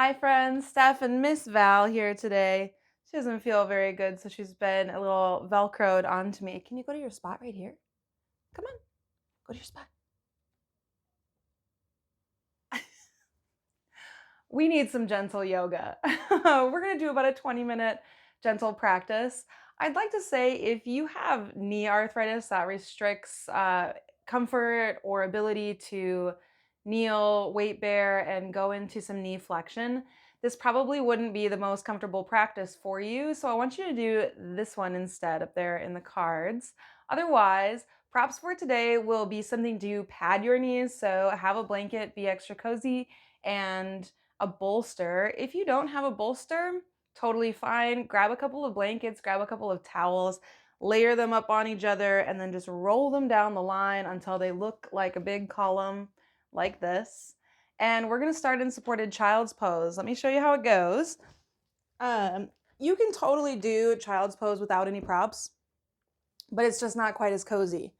Hi friends, Steph and Miss Val here today. She doesn't feel very good, so she's been a little velcroed onto me. Can you go to your spot right here? Come on, go to your spot. We need some gentle yoga. We're gonna do about a 20-minute gentle practice. I'd like to say if you have knee arthritis that restricts comfort or ability to kneel, weight bear, and go into some knee flexion, this probably wouldn't be the most comfortable practice for you. So I want you to do this one instead up there in the cards. Otherwise, props for today will be something to pad your knees. So have a blanket, be extra cozy, and a bolster. If you don't have a bolster, totally fine. Grab a couple of blankets, grab a couple of towels, layer them up on each other, and then just roll them down the line until they look like a big column like this. And we're gonna start in supported child's pose. Let me show you how it goes. You can totally do child's pose without any props, but it's just not quite as cozy.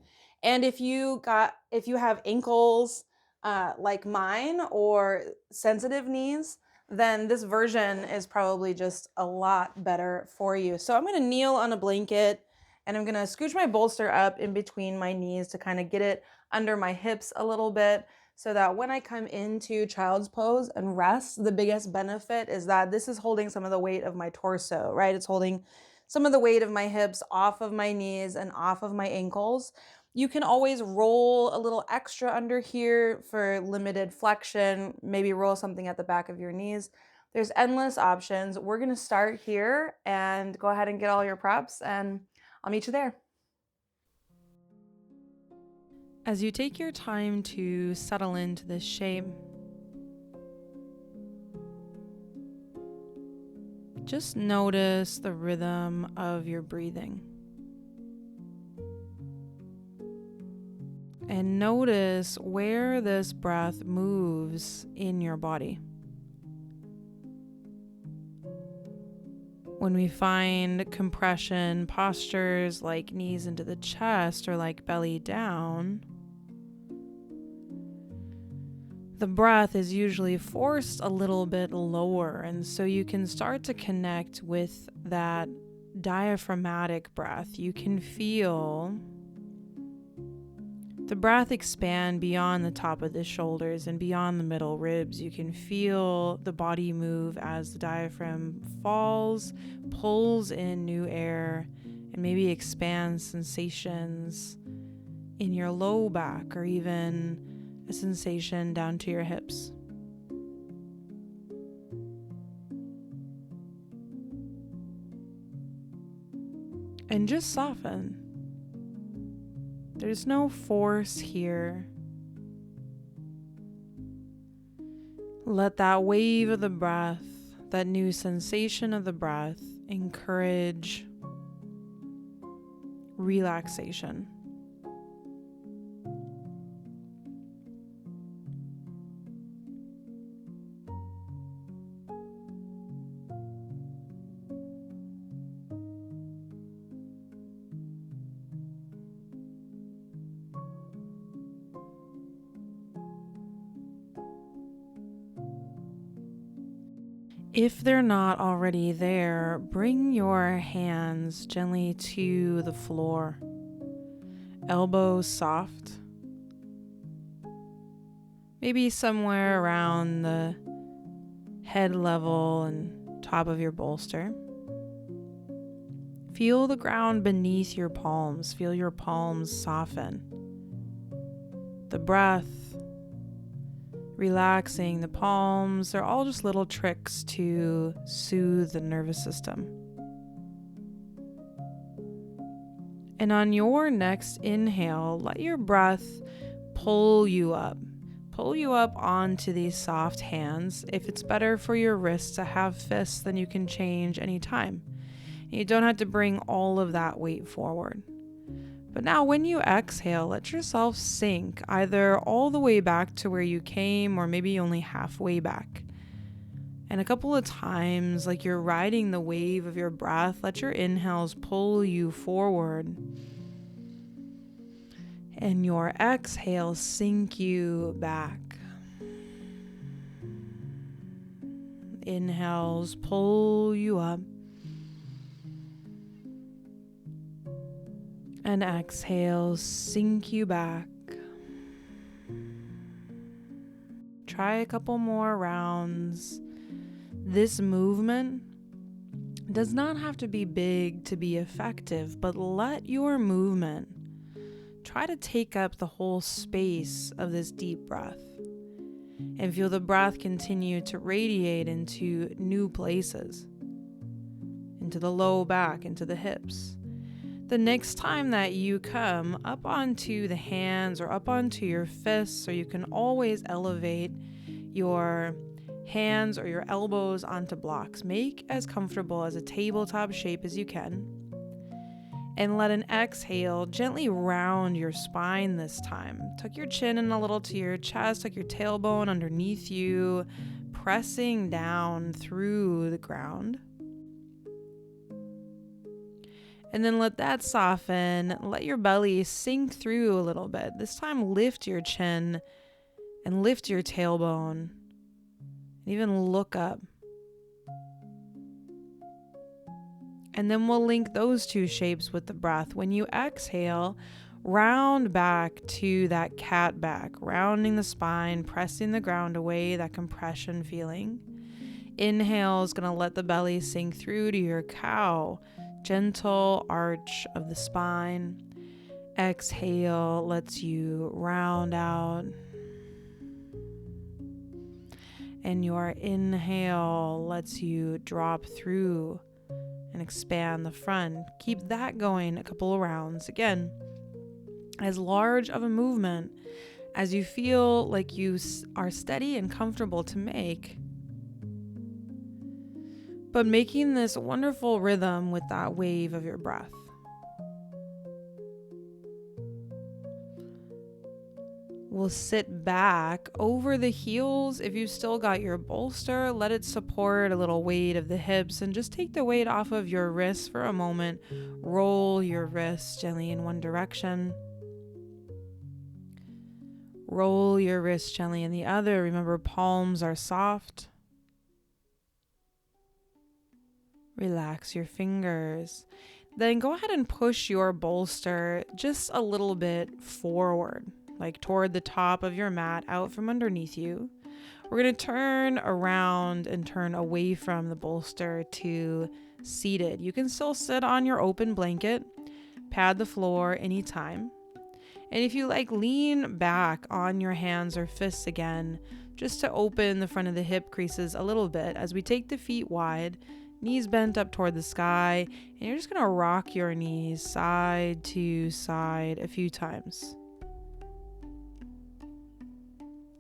And if you have ankles like mine or sensitive knees, then this version is probably just a lot better for you. So I'm going to kneel on a blanket and I'm going to scooch my bolster up in between my knees to kind of get it under my hips a little bit so that when I come into child's pose and rest, the biggest benefit is that this is holding some of the weight of my torso, right? It's holding some of the weight of my hips off of my knees and off of my ankles. You can always roll a little extra under here for limited flexion, maybe roll something at the back of your knees. There's endless options. We're gonna start here and go ahead and get all your props and I'll meet you there. As you take your time to settle into this shape, just notice the rhythm of your breathing. And notice where this breath moves in your body. When we find compression postures like knees into the chest or like belly down, the breath is usually forced a little bit lower, and so you can start to connect with that diaphragmatic breath. You can feel the breath expand beyond the top of the shoulders and beyond the middle ribs. You can feel the body move as the diaphragm falls, pulls in new air, and maybe expands sensations in your low back or even a sensation down to your hips. And just soften. There's no force here. Let that wave of the breath, that new sensation of the breath, encourage relaxation. If they're not already there, bring your hands gently to the floor. Elbows soft. Maybe somewhere around the head level and top of your bolster. Feel the ground beneath your palms. Feel your palms soften. The breath, relaxing the palms, they're all just little tricks to soothe the nervous system. And on your next inhale, let your breath pull you up. Pull you up onto these soft hands. If it's better for your wrists to have fists, then you can change anytime. You don't have to bring all of that weight forward. But now when you exhale, let yourself sink either all the way back to where you came or maybe only halfway back. And a couple of times, like you're riding the wave of your breath, let your inhales pull you forward. And your exhales sink you back. inhales pull you up. And exhales sink you back. Try a couple more rounds. This movement does not have to be big to be effective, but let your movement try to take up the whole space of this deep breath. And feel the breath continue to radiate into new places, into the low back, into the hips. The next time that you come up onto the hands or up onto your fists, or you can always elevate your hands or your elbows onto blocks. Make as comfortable as a tabletop shape as you can. And let an exhale gently round your spine this time. Tuck your chin in a little to your chest, tuck your tailbone underneath you, pressing down through the ground. And then let that soften. Let your belly sink through a little bit. This time lift your chin and lift your tailbone. And even look up. And then we'll link those two shapes with the breath. When you exhale, round back to that cat back, rounding the spine, pressing the ground away, that compression feeling. Inhale is going to let the belly sink through to your cow, gentle arch of the spine. Exhale lets you round out. And your inhale lets you drop through and expand the front. Keep that going a couple of rounds. Again, as large of a movement as you feel like you are steady and comfortable to make, but making this wonderful rhythm with that wave of your breath. We'll sit back over the heels. If you've still got your bolster, let it support a little weight of the hips and just take the weight off of your wrists for a moment. Roll your wrists gently in one direction. Roll your wrists gently in the other. Remember, palms are soft. Relax your fingers. Then go ahead and push your bolster just a little bit forward, like toward the top of your mat, out from underneath you. We're going to turn around and turn away from the bolster to seated. You can still sit on your open blanket, pad the floor anytime. And if you like, lean back on your hands or fists again, just to open the front of the hip creases a little bit as we take the feet wide, knees bent up toward the sky, and you're just going to rock your knees side to side a few times.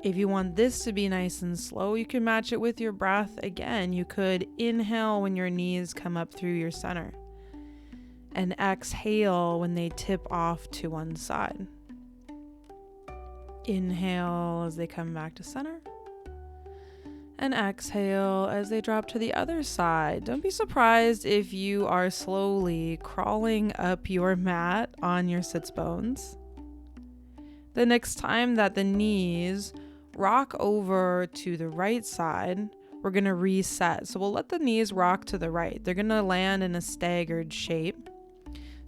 If you want this to be nice and slow, you can match it with your breath. Again, you could inhale when your knees come up through your center and exhale when they tip off to one side. Inhale as they come back to center. And exhale as they drop to the other side. Don't be surprised if you are slowly crawling up your mat on your sits bones. The next time that the knees rock over to the right side, we're going to reset. So we'll let the knees rock to the right. They're going to land in a staggered shape.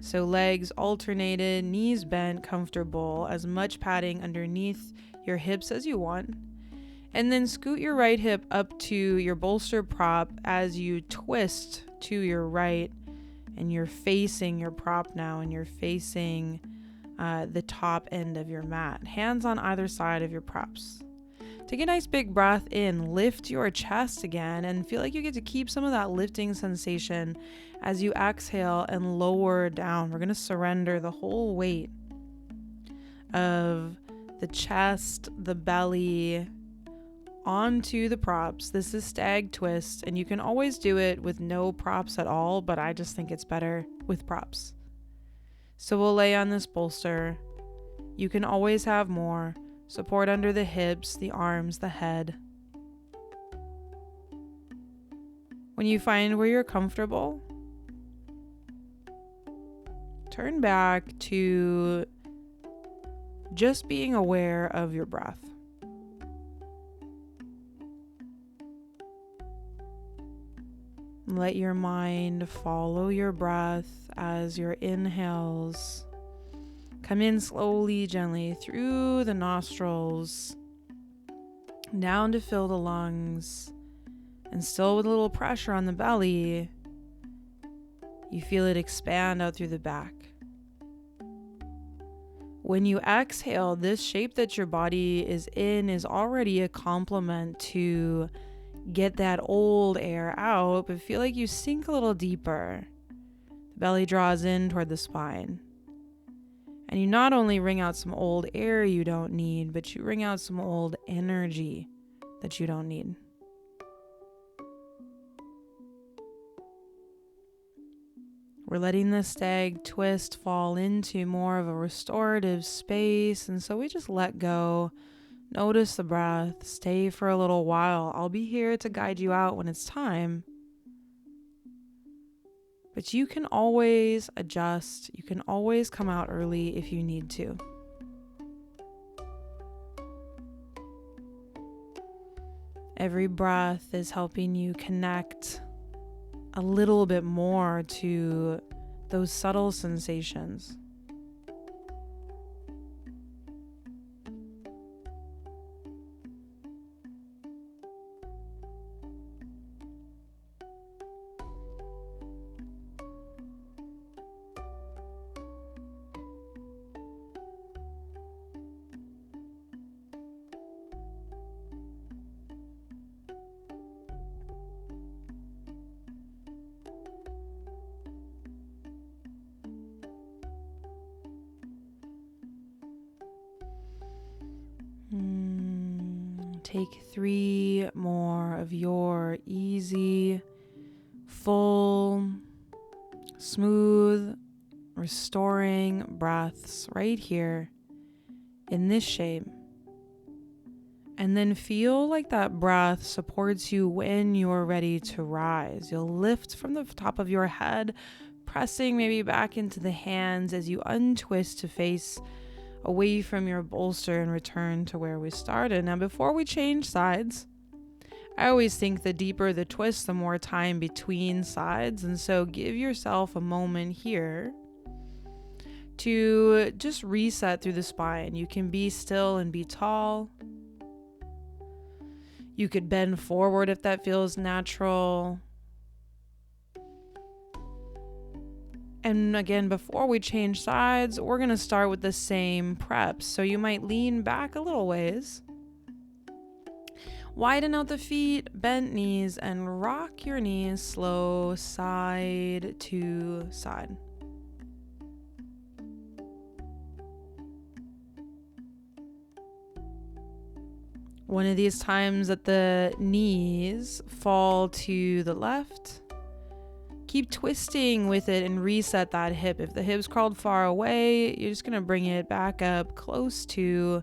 So legs alternated, knees bent, comfortable, as much padding underneath your hips as you want. And then scoot your right hip up to your bolster prop as you twist to your right, and you're facing your prop now, and you're facing the top end of your mat. Hands on either side of your props. Take a nice big breath in, lift your chest again, and feel like you get to keep some of that lifting sensation as you exhale and lower down. We're going to surrender the whole weight of the chest, the belly, onto the props. This is Stag twist, and you can always do it with no props at all, but I just think it's better with props. So we'll lay on this bolster. You can always have more support under the hips, the arms, the head. When you find where you're comfortable, turn back to just being aware of your breath. Let your mind follow your breath as your inhales come in slowly, gently through the nostrils, down to fill the lungs, and still with a little pressure on the belly, you feel it expand out through the back. When you exhale, this shape that your body is in is already a complement to get that old air out, but feel like you sink a little deeper. The belly draws in toward the spine. And you not only wring out some old air you don't need, but you wring out some old energy that you don't need. We're letting the stag twist fall into more of a restorative space, and so we just let go. Notice the breath, stay for a little while. I'll be here to guide you out when it's time. But you can always adjust. You can always come out early if you need to. Every breath is helping you connect a little bit more to those subtle sensations. Take 3 more of your easy, full, smooth, restoring breaths right here in this shape. And then feel like that breath supports you when you're ready to rise. You'll lift from the top of your head, pressing maybe back into the hands as you untwist to face away from your bolster and return to where we started. Now, before we change sides, I always think the deeper the twist, the more time between sides. And so give yourself a moment here to just reset through the spine. You can be still and be tall. You could bend forward if that feels natural. And again, before we change sides, we're going to start with the same preps. So you might lean back a little ways, widen out the feet, bent knees, and rock your knees slow side to side. One of these times that the knees fall to the left, keep twisting with it and reset that hip. If the hip's crawled far away, you're just going to bring it back up close to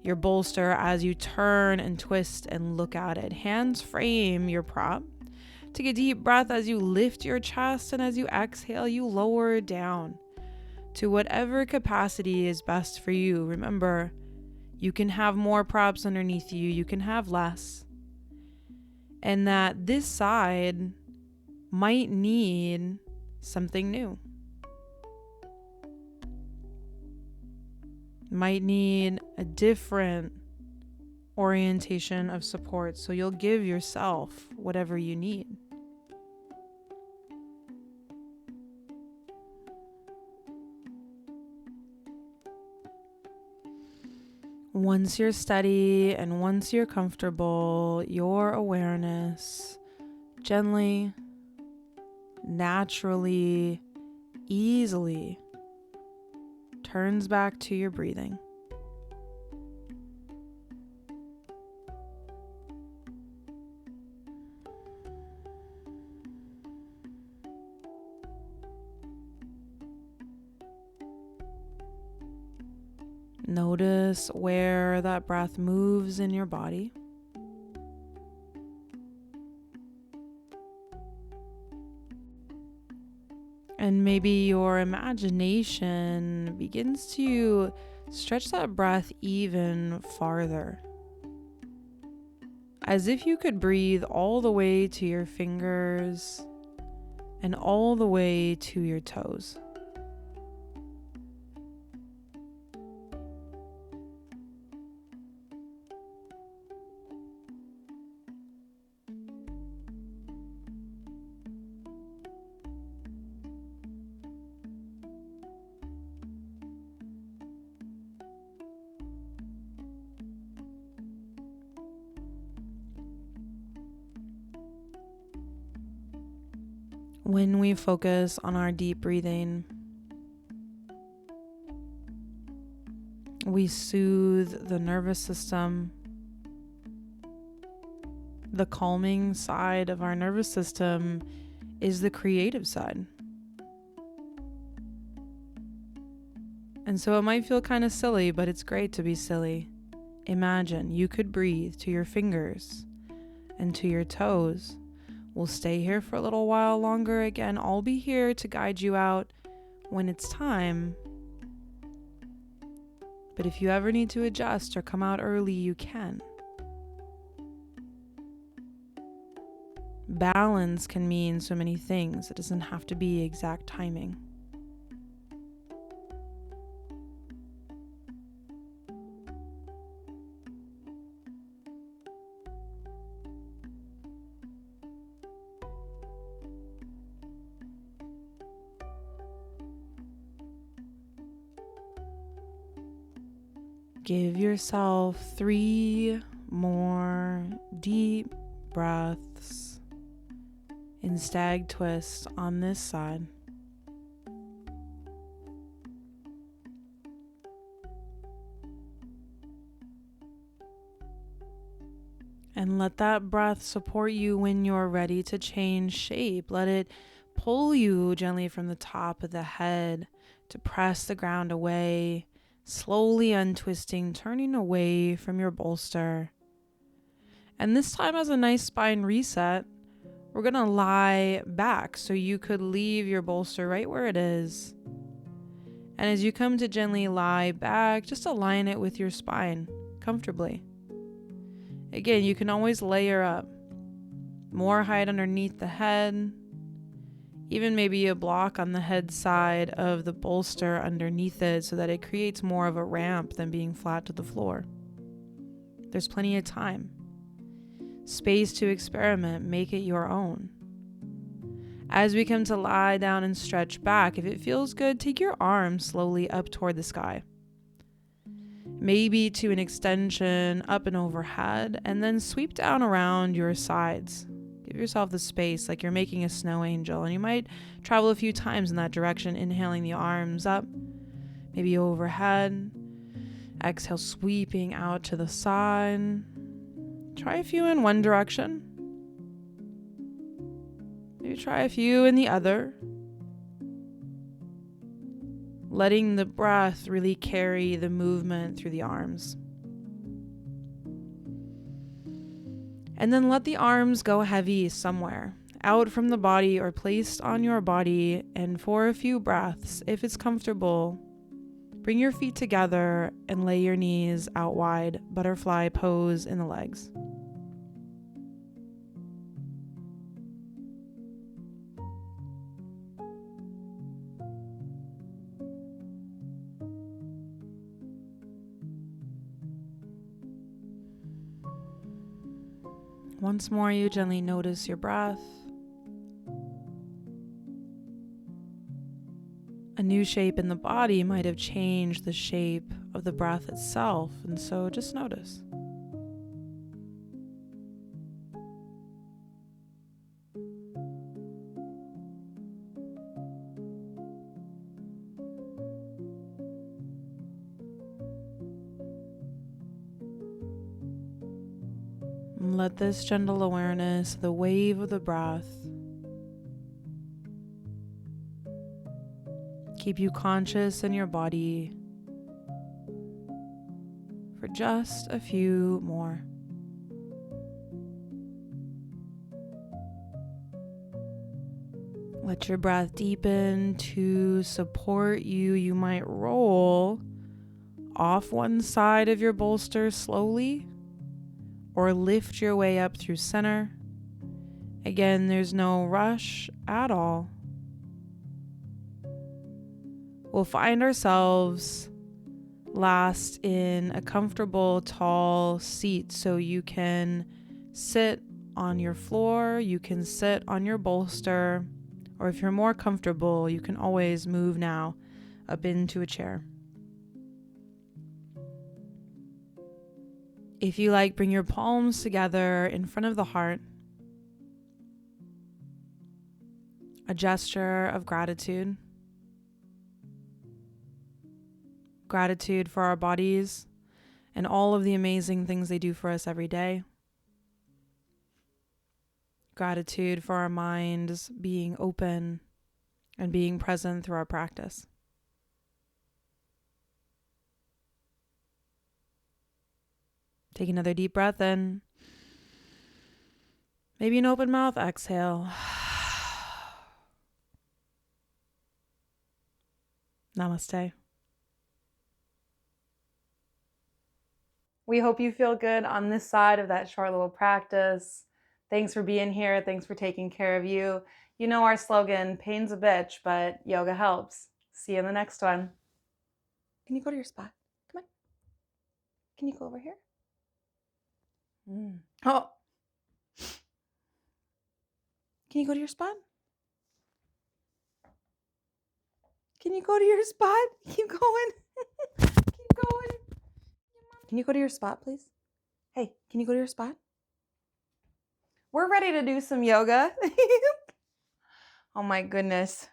your bolster as you turn and twist and look at it. Hands frame your prop. Take a deep breath as you lift your chest, and as you exhale, you lower down to whatever capacity is best for you. Remember, you can have more props underneath you, you can have less. And that this side might need something new. Might need a different orientation of support. So you'll give yourself whatever you need. Once you're steady and once you're comfortable, your awareness gently, naturally, easily turns back to your breathing. Notice where that breath moves in your body. And maybe your imagination begins to stretch that breath even farther. as if you could breathe all the way to your fingers and all the way to your toes. When we focus on our deep breathing, we soothe the nervous system. The calming side of our nervous system is the creative side. And so it might feel kind of silly, but it's great to be silly. Imagine you could breathe to your fingers and to your toes. We'll stay here for a little while longer. Again, I'll be here to guide you out when it's time. But if you ever need to adjust or come out early, you can. Balance can mean so many things. It doesn't have to be exact timing. Give yourself 3 more deep breaths in Stag twist on this side. And let that breath support you when you're ready to change shape. Let it pull you gently from the top of the head to press the ground away, slowly untwisting, turning away from your bolster. And this time, as a nice spine reset, we're going to lie back so you could leave your bolster right where it is. And as you come to gently lie back, just align it with your spine comfortably. Again, you can always layer up more height underneath the head, even maybe a block on the head side of the bolster underneath it so that it creates more of a ramp than being flat to the floor. There's plenty of time. Space to experiment, make it your own. As we come to lie down and stretch back, if it feels good, take your arms slowly up toward the sky. Maybe to an extension up and overhead, and then sweep down around your sides. Give yourself the space like you're making a snow angel, and you might travel a few times in that direction, inhaling the arms up, maybe overhead. Exhale, sweeping out to the side. Try a few in one direction. Maybe try a few in the other. Letting the breath really carry the movement through the arms. And then let the arms go heavy somewhere, out from the body or placed on your body. And for a few breaths, if it's comfortable, bring your feet together and lay your knees out wide, butterfly pose in the legs. Once more, you gently notice your breath. A new shape in the body might have changed the shape of the breath itself, and so just notice. Let this gentle awareness, the wave of the breath, keep you conscious in your body for just a few more. Let your breath deepen to support you. You might roll off one side of your bolster slowly, or lift your way up through center. Again, there's no rush at all. We'll find ourselves last in a comfortable, tall seat, so you can sit on your floor, you can sit on your bolster, or if you're more comfortable, you can always move now up into a chair. If you like, bring your palms together in front of the heart. A gesture of gratitude. Gratitude for our bodies and all of the amazing things they do for us every day. Gratitude for our minds being open and being present through our practice. Take another deep breath in. Maybe an open mouth exhale. Namaste. We hope you feel good on this side of that short little practice. Thanks for being here. Thanks for taking care of you. You know our slogan, pain's a bitch, but yoga helps. See you in the next one. Can you go to your spot? Come on. Can you go over here? Oh. Can you go to your spot? Can you go to your spot? Keep going. Keep going. Can you go to your spot, please? Hey, can you go to your spot? We're ready to do some yoga. Oh my goodness.